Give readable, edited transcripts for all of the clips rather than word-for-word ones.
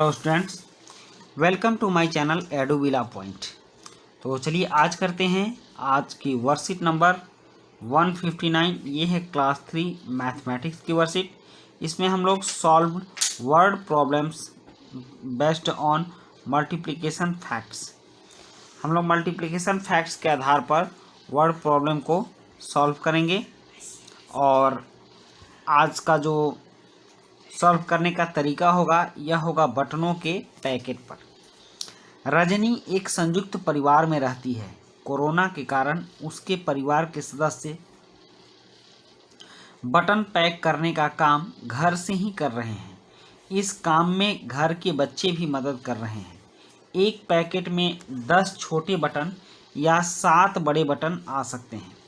Hello students, welcome to my channel Eduvila point. तो चलिए आज करते हैं आज की वर्कशीट नंबर 159। ये है क्लास 3 मैथमेटिक्स की वर्कशीट। इसमें हम लोग solve word problems based on multiplication facts. हम लोग मल्टीप्लिकेशन फैक्ट्स के आधार पर वर्ड प्रॉब्लम को सॉल्व करेंगे। और आज का जो सॉल्व करने का तरीका होगा यह होगा बटनों के पैकेट पर। रजनी एक संयुक्त परिवार में रहती है। कोरोना के कारण उसके परिवार के सदस्य बटन पैक करने का काम घर से ही कर रहे हैं। इस काम में घर के बच्चे भी मदद कर रहे हैं। एक पैकेट में 10 छोटे बटन या 7 बड़े बटन आ सकते हैं।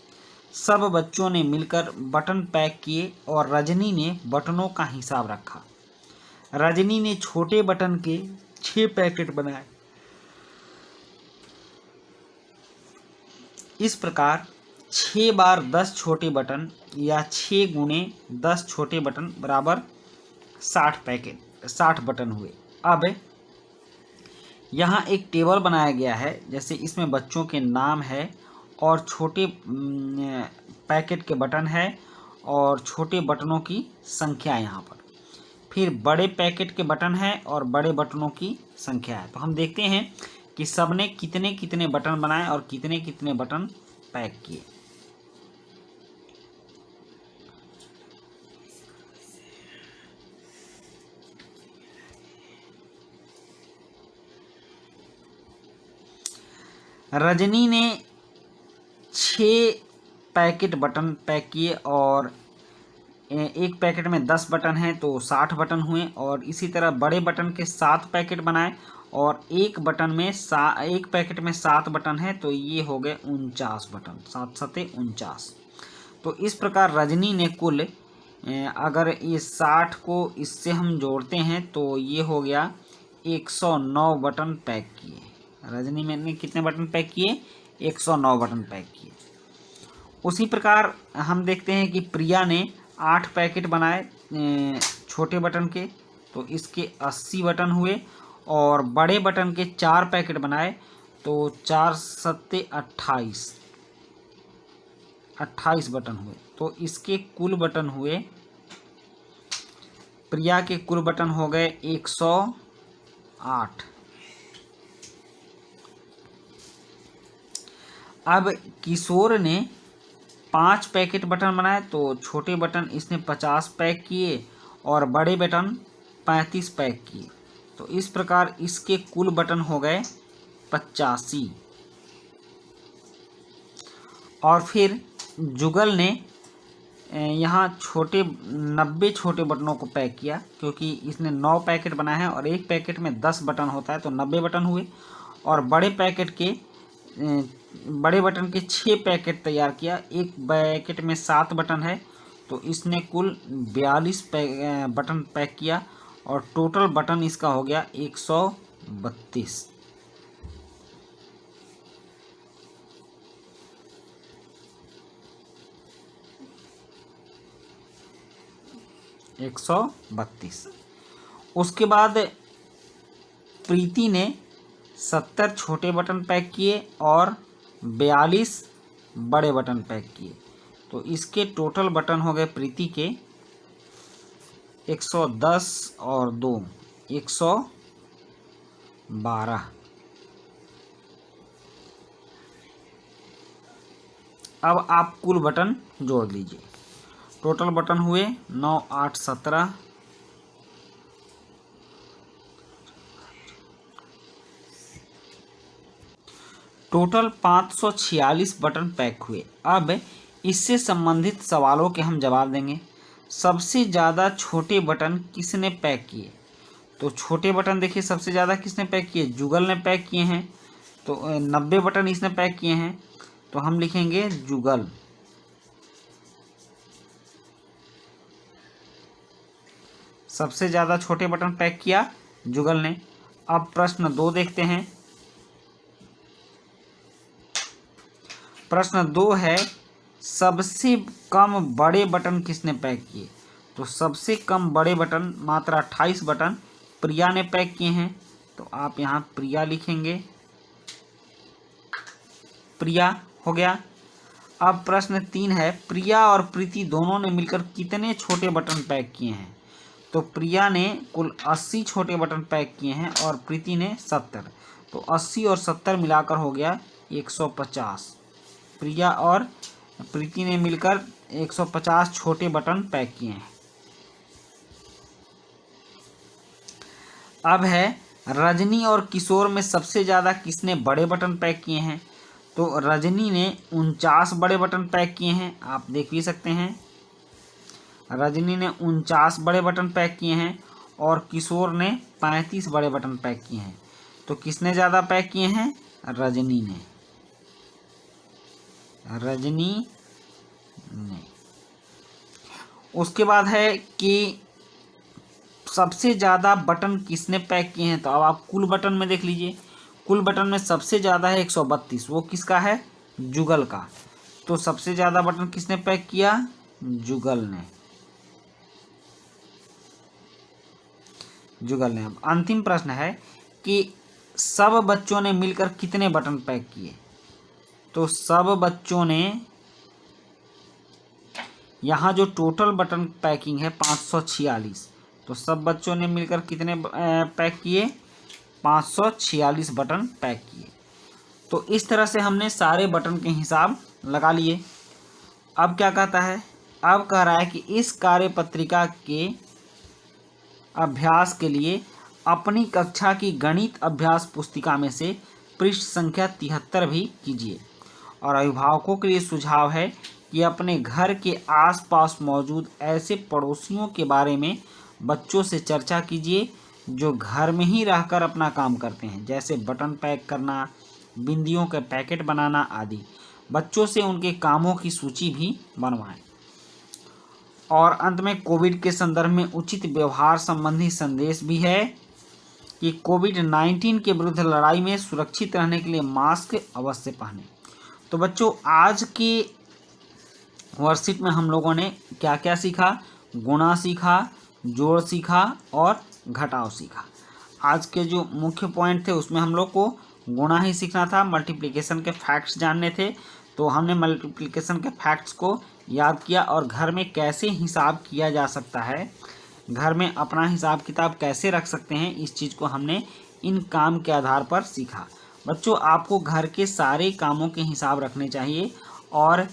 सब बच्चों ने मिलकर बटन पैक किए और रजनी ने बटनों का हिसाब रखा। रजनी ने छोटे बटन के 6 पैकेट बनाए। इस प्रकार 6 बार 10 छोटे बटन या 6 गुणे 10 छोटे बटन बराबर 60 बटन हुए। अब यहाँ एक टेबल बनाया गया है, जैसे इसमें बच्चों के नाम है और छोटे पैकेट के बटन है और छोटे बटनों की संख्या यहाँ पर। फिर बड़े पैकेट के बटन है और बड़े बटनों की संख्या है। तो हम देखते हैं कि सबने कितने कितने बटन बनाए और कितने कितने बटन पैक किए। रजनी ने 6 पैकेट बटन पैक किए और एक पैकेट में 10 बटन हैं तो 60 बटन हुए। और इसी तरह बड़े बटन के 7 पैकेट बनाए और एक पैकेट में 7 बटन हैं तो ये हो गए 49 बटन, 7 सते 49। तो इस प्रकार रजनी ने कुल अगर ये 60 को इससे हम जोड़ते हैं तो ये हो गया 109 बटन पैक किए। रजनी ने कितने बटन पैक किए? 109 बटन पैक किए। उसी प्रकार हम देखते हैं कि प्रिया ने 8 पैकेट बनाए छोटे बटन के, तो इसके 80 बटन हुए। और बड़े बटन के 4 पैकेट बनाए तो 4 सत्ते 28 बटन हुए। तो इसके कुल बटन हुए, प्रिया के कुल बटन हो गए 108। अब किशोर ने 5 पैकेट बटन बनाए तो छोटे बटन इसने 50 पैक किए और बड़े बटन 35 पैक किए। तो इस प्रकार इसके कुल बटन हो गए 85। और फिर जुगल ने यहाँ 90 छोटे बटनों को पैक किया, क्योंकि इसने 9 पैकेट बनाए हैं और एक पैकेट में 10 बटन होता है तो 90 बटन हुए। और बड़े बटन के 6 पैकेट तैयार किया। एक पैकेट में 7 बटन है तो इसने कुल 42 बटन पैक किया और टोटल बटन इसका हो गया 132। उसके बाद प्रीति ने 70 छोटे बटन पैक किए और 42 बड़े बटन पैक किए। तो इसके टोटल बटन हो गए प्रीति के 110 और 2 112। अब आप कुल बटन जोड़ लीजिए। टोटल बटन हुए 9 8 17। टोटल 546 बटन पैक हुए। अब इससे संबंधित सवालों के हम जवाब देंगे। सबसे ज़्यादा छोटे बटन किसने पैक किए? तो छोटे बटन देखिए सबसे ज़्यादा किसने पैक किए? जुगल ने पैक किए हैं। तो 90 बटन इसने पैक किए हैं तो हम लिखेंगे जुगल। सबसे ज़्यादा छोटे बटन पैक किया जुगल ने। अब प्रश्न 2 देखते हैं। प्रश्न 2 है, सबसे कम बड़े बटन किसने पैक किए? तो सबसे कम बड़े बटन मात्र 28 बटन प्रिया ने पैक किए हैं, तो आप यहाँ प्रिया लिखेंगे, प्रिया हो गया। अब प्रश्न 3 है, प्रिया और प्रीति दोनों ने मिलकर कितने छोटे बटन पैक किए हैं? तो प्रिया ने कुल 80 छोटे बटन पैक किए हैं और प्रीति ने 70, तो 80 और 70 मिलाकर हो गया 150। प्रिया और प्रीति ने मिलकर 150 छोटे बटन पैक किए हैं। अब है, रजनी और किशोर में सबसे ज़्यादा किसने बड़े बटन पैक किए हैं? तो रजनी ने 49 बड़े बटन पैक किए हैं, आप देख भी सकते हैं। रजनी ने 49 बड़े बटन पैक किए हैं और किशोर ने 35 बड़े बटन पैक किए हैं। तो किसने ज़्यादा पैक किए हैं? रजनी ने। रजनी ने। उसके बाद है कि सबसे ज़्यादा बटन किसने पैक किए हैं? तो अब आप कुल बटन में देख लीजिए, कुल बटन में सबसे ज़्यादा है 132, वो किसका है? जुगल का। तो सबसे ज़्यादा बटन किसने पैक किया? जुगल ने। जुगल ने। अब अंतिम प्रश्न है कि सब बच्चों ने मिलकर कितने बटन पैक किए? तो सब बच्चों ने, यहाँ जो टोटल बटन पैकिंग है 546, तो सब बच्चों ने मिलकर कितने पैक किए? 546 बटन पैक किए। तो इस तरह से हमने सारे बटन के हिसाब लगा लिए। अब क्या कहता है? अब कह रहा है कि इस कार्यपत्रिका के अभ्यास के लिए अपनी कक्षा की गणित अभ्यास पुस्तिका में से पृष्ठ संख्या 73 भी कीजिए। और अभिभावकों के लिए सुझाव है कि अपने घर के आसपास मौजूद ऐसे पड़ोसियों के बारे में बच्चों से चर्चा कीजिए जो घर में ही रहकर अपना काम करते हैं, जैसे बटन पैक करना, बिंदियों के पैकेट बनाना आदि। बच्चों से उनके कामों की सूची भी बनवाएं। और अंत में कोविड के संदर्भ में उचित व्यवहार संबंधी संदेश भी है कि कोविड-19 के विरुद्ध लड़ाई में सुरक्षित रहने के लिए मास्क अवश्य पहनें। तो बच्चों, आज की वर्कशीट में हम लोगों ने क्या क्या सीखा? गुणा सीखा, जोड़ सीखा और घटाव सीखा। आज के जो मुख्य पॉइंट थे उसमें हम लोग को गुणा ही सीखना था, मल्टीप्लिकेशन के फैक्ट्स जानने थे। तो हमने मल्टीप्लिकेशन के फैक्ट्स को याद किया और घर में कैसे हिसाब किया जा सकता है, घर में अपना हिसाब किताब कैसे रख सकते हैं, इस चीज़ को हमने इन काम के आधार पर सीखा। बच्चों, आपको घर के सारे कामों के हिसाब रखने चाहिए और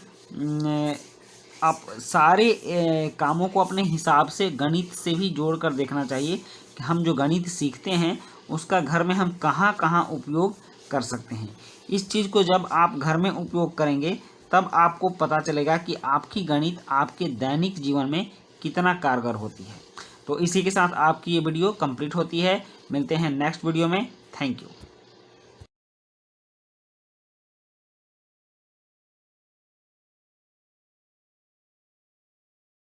आप सारे कामों को अपने हिसाब से गणित से भी जोड़कर देखना चाहिए कि हम जो गणित सीखते हैं उसका घर में हम कहाँ कहाँ उपयोग कर सकते हैं। इस चीज़ को जब आप घर में उपयोग करेंगे तब आपको पता चलेगा कि आपकी गणित आपके दैनिक जीवन में कितना कारगर होती है। तो इसी के साथ आपकी ये वीडियो कंप्लीट होती है। मिलते हैं नेक्स्ट वीडियो में। Thank you.